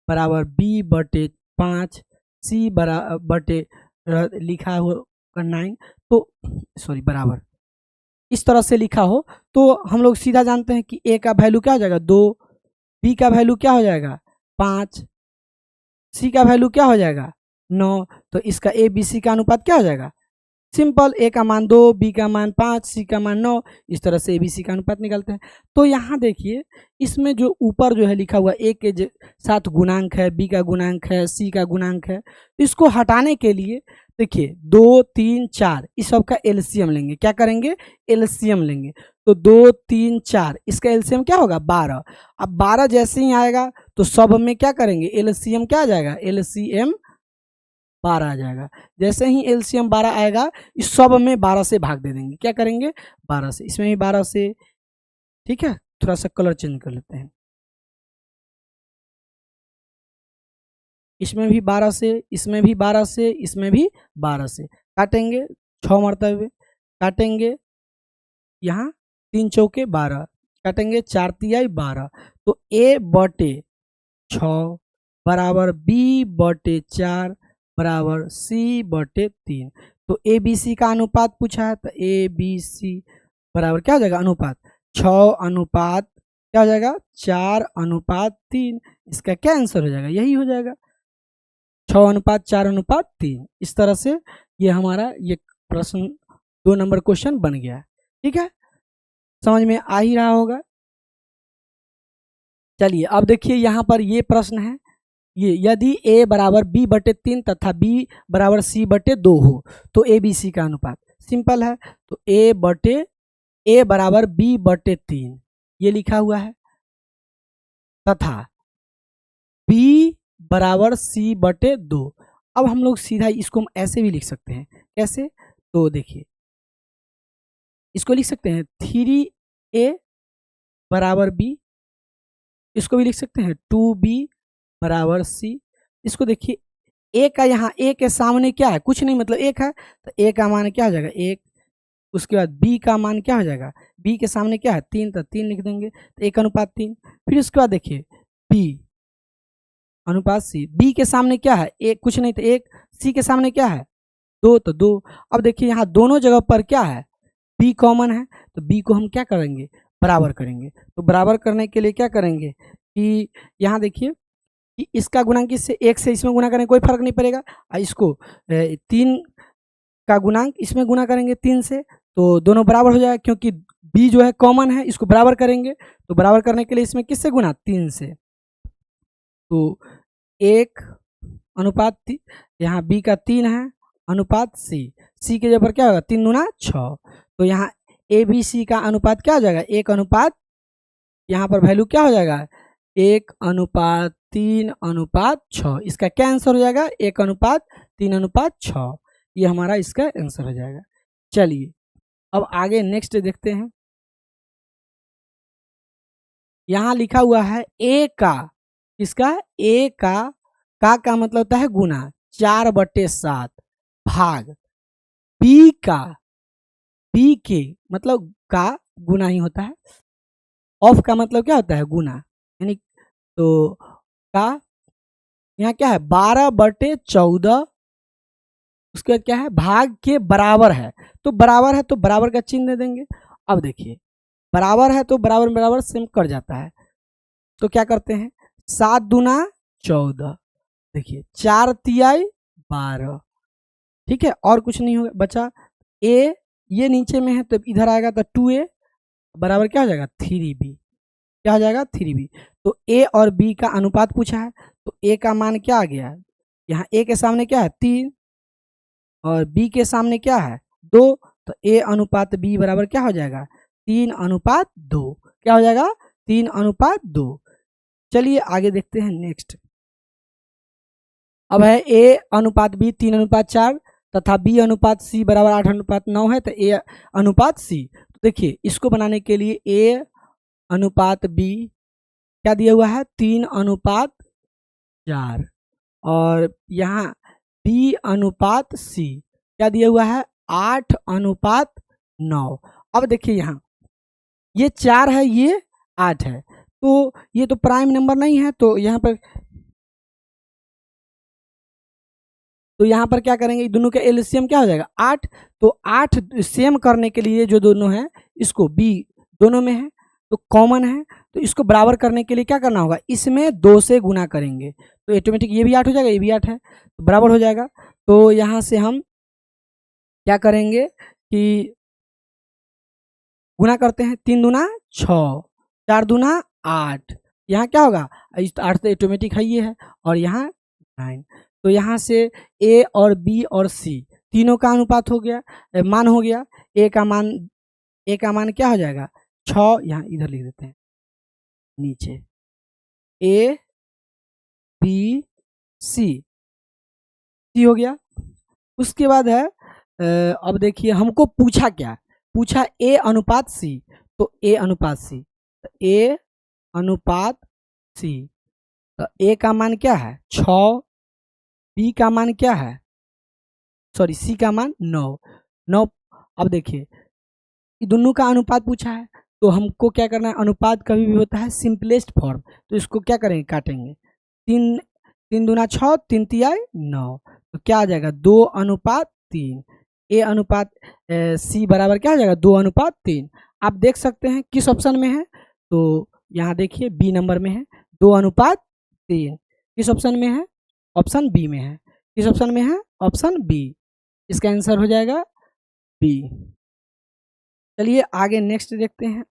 बराबर b बटे 5, c बटे लिखा हो 9, तो सॉरी बराबर इस तरह से लिखा हो तो हम लोग सीधा जानते हैं कि a का वैल्यू क्या हो जाएगा 2, b का वैल्यू क्या हो जाएगा 5, c का वैल्यू क्या हो जाएगा 9। तो इसका ए बी सी का अनुपात क्या हो जाएगा, सिंपल, a का मान 2, b का मान 5, c का मान 9, इस तरह से abc का अनुपात निकालते हैं। तो यहाँ देखिए इसमें जो ऊपर जो है लिखा हुआ a के साथ गुणांक है, b का गुणांक है, c का गुणांक है, इसको हटाने के लिए देखिए 2, 3, 4 इस सब का एलसीएम लेंगे। क्या करेंगे, एलसीएम लेंगे। तो 2, 3, 4 इसका एलसीएम क्या होगा 12। अब 12 जैसे ही आएगा तो सब में क्या करेंगे, एलसीएम क्या आ जाएगा, एलसीएम 12 आ जाएगा। जैसे ही एलसीएम 12 आएगा इस सब में 12 से भाग दे देंगे। क्या करेंगे 12 से, इसमें भी 12 से, ठीक है। थोड़ा सा कलर चेंज कर लेते हैं, इसमें भी 12 से, इसमें भी 12 से, इसमें भी 12 से काटेंगे 6 मरतबे काटेंगे, यहाँ 3 चौके 12 काटेंगे 4 तिहाई 12। तो a बटे 6 बराबर b बटे 4 बराबर c बटे 3। तो ए बी सी का अनुपात पूछा है, तो ए बी सी बराबर क्या हो जाएगा अनुपात 6 अनुपात क्या हो जाएगा 4 अनुपात 3। इसका क्या आंसर हो जाएगा, यही हो जाएगा 6:4:3। इस तरह से ये हमारा ये प्रश्न 2 नंबर क्वेश्चन बन गया। ठीक है, समझ में आ ही रहा होगा। चलिए अब देखिए यहाँ पर ये प्रश्न है, ये यदि a बराबर b/3 तथा b बराबर c/2 हो तो a b c का अनुपात। सिंपल है, तो a बराबर b/3 ये लिखा हुआ है तथा b बराबर c/2। अब हम लोग सीधा इसको हम ऐसे भी लिख सकते हैं। कैसे? तो देखिए इसको लिख सकते हैं 3a बराबर b, इसको भी लिख सकते हैं 2b बराबर c। इसको देखिए a का यहाँ a के सामने क्या है? कुछ नहीं, मतलब 1 है, तो a का मान क्या हो जाएगा? 1। उसके बाद b का मान क्या हो जाएगा? b के सामने क्या है? 3, तो 3 लिख देंगे, तो 1:3। फिर उसके बाद देखिए b अनुपात c, b के सामने क्या है? 1, कुछ नहीं, तो 1। c के सामने क्या है? 2, तो 2। अब देखिए यहाँ दोनों जगह पर क्या है? b कॉमन है, तो b को हम क्या करेंगे? बराबर करेंगे। तो बराबर करने के लिए क्या करेंगे कि यहाँ देखिए कि इसका गुणांक इससे 1 से इसमें गुना करेंगे, कोई फर्क नहीं पड़ेगा। इसको 3 का गुणांक इसमें गुना करेंगे 3 से, तो दोनों बराबर हो जाएगा, क्योंकि b जो है कॉमन है, इसको बराबर करेंगे। तो बराबर करने के लिए इसमें किससे गुना? 3 से। तो 1:3, यहाँ b का 3 है, अनुपात c के जगह पर क्या होगा? 3 दूना 6। तो यहाँ ए बी सी का अनुपात क्या हो जाएगा? 1 यहाँ पर वैल्यू क्या हो जाएगा? 1:3:6। इसका क्या आंसर हो जाएगा? 1:3:6। ये हमारा इसका आंसर हो जाएगा। चलिए अब आगे नेक्स्ट देखते हैं। यहाँ लिखा हुआ है a का, इसका a का मतलब होता है गुना 4/7 भाग b के मतलब का गुना ही होता है। ऑफ का मतलब क्या होता है? गुना, यानी तो का यहाँ क्या है? 12/14। उसके बाद क्या है? भाग के बराबर है, तो बराबर है तो बराबर का चिन्ह दे देंगे। अब देखिए बराबर है तो बराबर में बराबर सेम कर जाता है, तो क्या करते हैं? 7 दूना 14, देखिए 4 तिहाई 12। ठीक है, और कुछ नहीं होगा बचा। ए ये नीचे में है तो इधर आएगा, तो 2a बराबर क्या हो जाएगा? 3b। क्या हो जाएगा? 3b। तो a और b का अनुपात पूछा है, तो a का मान क्या आ गया? यहाँ a के सामने क्या है? 3 और b के सामने क्या है? 2। तो a/b बराबर क्या हो जाएगा? 3:2। क्या हो जाएगा? 3:2। चलिए आगे देखते हैं नेक्स्ट। अब है a/b 3:4 तथा b/c बराबर 8:9 है, तो a/c। तो देखिए इसको बनाने के लिए a/b क्या दिया हुआ है? 3:4 और यहाँ b/c क्या दिया हुआ है? 8:9। अब देखिए यहाँ ये 4 है, ये 8 है, तो ये तो प्राइम नंबर नहीं है, तो यहाँ पर क्या करेंगे? दोनों का एलसीएम क्या हो जाएगा? 8। तो 8 सेम करने के लिए जो दोनों है, इसको b दोनों में है तो कॉमन है, तो इसको बराबर करने के लिए क्या करना होगा? इसमें 2 से गुना करेंगे, तो ऑटोमेटिक ये भी 8 हो जाएगा, ये भी 8 है, तो बराबर हो जाएगा। तो यहाँ से हम क्या करेंगे कि गुना करते हैं, 3 दूना 6, 4 दूना 8। यहाँ क्या होगा? 8 तो ऑटोमेटिक है, ये है, और यहाँ 9। तो यहाँ से a और b और c तीनों का अनुपात हो गया, मान हो गया। a का मान क्या हो जाएगा? 6। यहाँ इधर लिख देते हैं नीचे, a b c हो गया। उसके बाद है अब देखिए हमको पूछा क्या? पूछा a/c, तो a/c, तो a/c, तो a का मान क्या है? 6, b का मान क्या है? सॉरी c का मान 9। अब देखिए दोनों का अनुपात पूछा है, तो हमको क्या करना है? अनुपात कभी भी होता है सिंपलेस्ट फॉर्म, तो इसको क्या करेंगे? काटेंगे। 3 दूना 6, 3 तिहाई 9, तो क्या आ जाएगा? 2:3। a/c बराबर क्या हो जाएगा? 2:3। आप देख सकते हैं किस ऑप्शन में है, तो यहाँ देखिए बी नंबर में है 2:3। किस ऑप्शन में है? ऑप्शन बी में है। किस ऑप्शन में है? Option B. इसका आंसर हो जाएगा बी। चलिए आगे नेक्स्ट देखते हैं।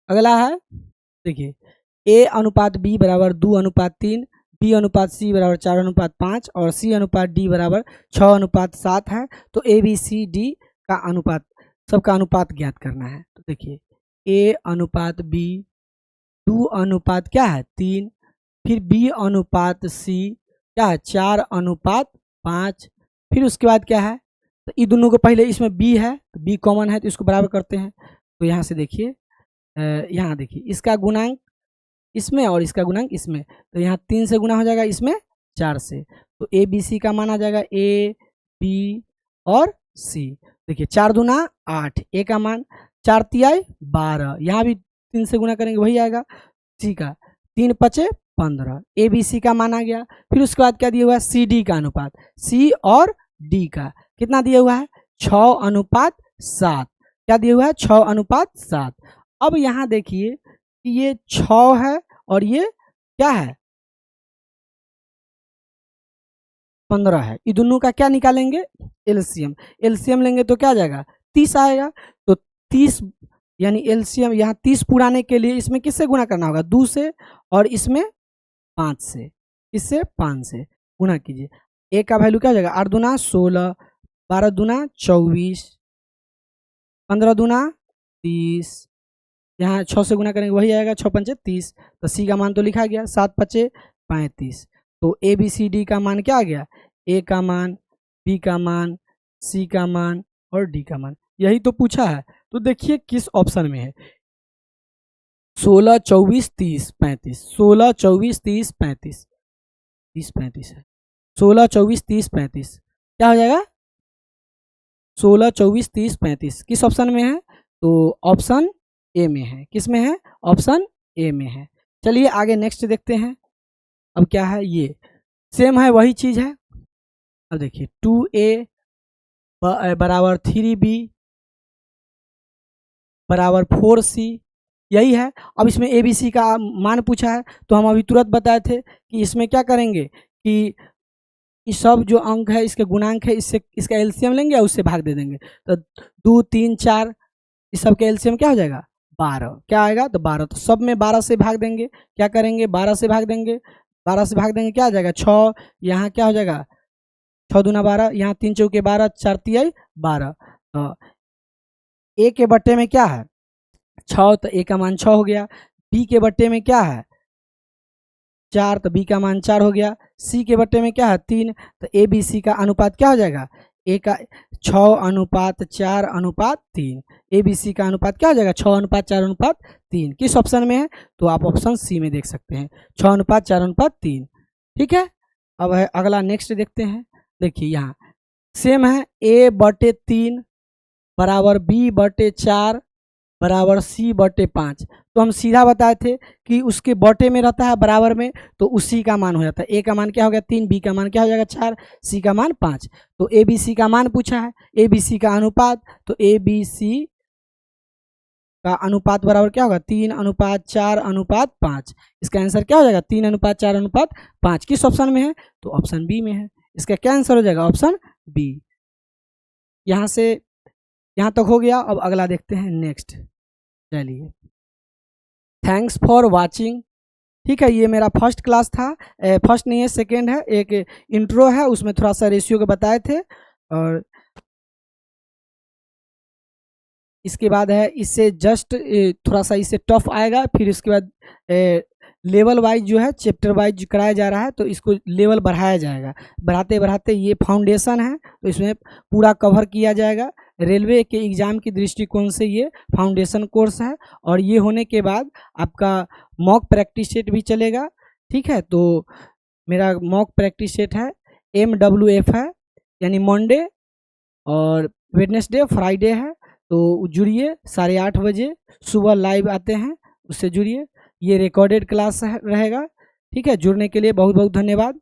अगला है, देखिए ए अनुपात बी बराबर 2:3, बी अनुपात सी बराबर 4:5 और सी अनुपात डी बराबर 6:7 है। तो ए बी सी डी का अनुपात, सबका अनुपात ज्ञात करना है। तो देखिए ए अनुपात बी 2 क्या है 3, फिर बी अनुपात सी क्या है 4:5, फिर उसके बाद क्या है, तो ये दोनों को पहले इसमें बी है तो बी कॉमन है तो इसको बराबर करते हैं। तो यहाँ से देखिए, यहाँ देखिए इसका गुणांक इसमें और इसका गुणांक इसमें, तो यहाँ 3 से गुना हो जाएगा, इसमें 4 से। तो ए बी सी का मान आ जाएगा ए बी और सी। देखिए 4 दूना 8, ए का मान 4 तिहाई 12, यहाँ भी 3 से गुना करेंगे वही आएगा। सी का 3 पचे 15, ए बी सी का मान आ गया। फिर उसके बाद क्या दिया हुआ है, सी डी का अनुपात, सी और डी का कितना दिया हुआ है 6:7। क्या दिया हुआ है 6:7। अब यहाँ देखिए कि ये 6 है और ये क्या है 15 है। ये दोनों का क्या निकालेंगे, एलसीएम। एलसीएम लेंगे तो क्या आ जाएगा 30 आएगा। तो 30 यानी एलसीएम यहाँ 30 पुराने के लिए इसमें किससे गुना करना होगा 2 से, और इसमें 5 से, इससे 5 से गुना कीजिए। ए का वैल्यू क्या हो जाएगा 8 दूना 16, 12 दूना 24, 15 दूना 30, यहाँ 6 से गुना करेंगे वही आएगा 6 पंचे 30। तो सी का मान तो लिखा गया 7 पचे 35। तो ए बी सी डी का मान क्या आ गया, ए का मान, बी का मान, सी का मान और डी का मान, यही तो पूछा है। तो देखिए किस ऑप्शन में है 16 24 30 35, 16 24 30 35, 30 35 है, 16 24 30 35 क्या हो जाएगा 16 24 30 35 किस ऑप्शन में है, तो ऑप्शन ए में है। किस में है, ऑप्शन ए में है। चलिए आगे नेक्स्ट देखते हैं। अब क्या है, ये सेम है वही चीज है। अब देखिए 2a बराबर 3b बराबर 4c, यही है। अब इसमें ए बी सी का मान पूछा है, तो हम अभी तुरंत बताए थे कि इसमें क्या करेंगे कि इस सब जो अंक है इसके गुणांक है, इससे इसका एलसीएम लेंगे और उससे भाग दे देंगे। तो 2 3 4 इस सब का एलसीएम क्या हो जाएगा 12, क्या आएगा तो 12। तो सब में 12 से भाग देंगे, क्या करेंगे 12 से भाग देंगे, 12 से भाग देंगे क्या आ जाएगा 6, यहाँ क्या हो जाएगा 6 दूना 12, यहाँ 3 चौके 12, 4 तिहाई 12। तो ए के बट्टे में क्या है 6, तो ए का मान 6 हो गया। बी के बट्टे में क्या है 4, तो बी का मान 4 हो गया। सी के बट्टे में क्या है 3, तो ए बी सी का अनुपात क्या हो जाएगा, ए का 6:4:3, ए बी सी का अनुपात क्या हो जाएगा 6:4:3। किस ऑप्शन में है, तो आप ऑप्शन सी में देख सकते हैं 6:4:3। ठीक है। अब है अगला नेक्स्ट देखते हैं। देखिए यहाँ सेम है, a/3 बराबर b/4 बराबर c/5। तो हम सीधा बताए थे कि उसके बटे में रहता है बराबर में, तो उसी का मान हो जाता है। ए का मान क्या हो गया 3, बी का मान क्या हो जाएगा 4, सी का मान 5। तो ए बी सी का मान पूछा है, ए बी सी का अनुपात, तो ए बी सी का अनुपात बराबर क्या होगा 3:4:5। इसका आंसर क्या हो जाएगा 3:4:5। किस ऑप्शन में है, तो ऑप्शन बी में है। इसका क्या आंसर हो जाएगा ऑप्शन बी। यहाँ से यहाँ तक हो गया। अब अगला देखते हैं नेक्स्ट। चलिए थैंक्स फॉर वाचिंग। ठीक है, ये मेरा फर्स्ट क्लास था, फर्स्ट नहीं है सेकेंड है, एक इंट्रो है उसमें थोड़ा सा रेशियो के बताए थे, और इसके बाद है इससे जस्ट थोड़ा सा इससे टफ आएगा। फिर इसके बाद लेवल वाइज जो है चैप्टर वाइज कराया जा रहा है, तो इसको लेवल बढ़ाया जाएगा। बढ़ाते बढ़ाते ये फाउंडेशन है तो इसमें पूरा कवर किया जाएगा। रेलवे के एग्ज़ाम की दृष्टिकोण से ये फाउंडेशन कोर्स है, और ये होने के बाद आपका मॉक प्रैक्टिस सेट भी चलेगा। ठीक है, तो मेरा मॉक प्रैक्टिस सेट है MWF है, यानी मंडे और वेडनेसडे फ्राइडे है। तो जुड़िए 8:30 बजे सुबह लाइव आते हैं, उससे जुड़िए। ये रिकॉर्डेड क्लास रहेगा। ठीक है, जुड़ने के लिए बहुत बहुत धन्यवाद।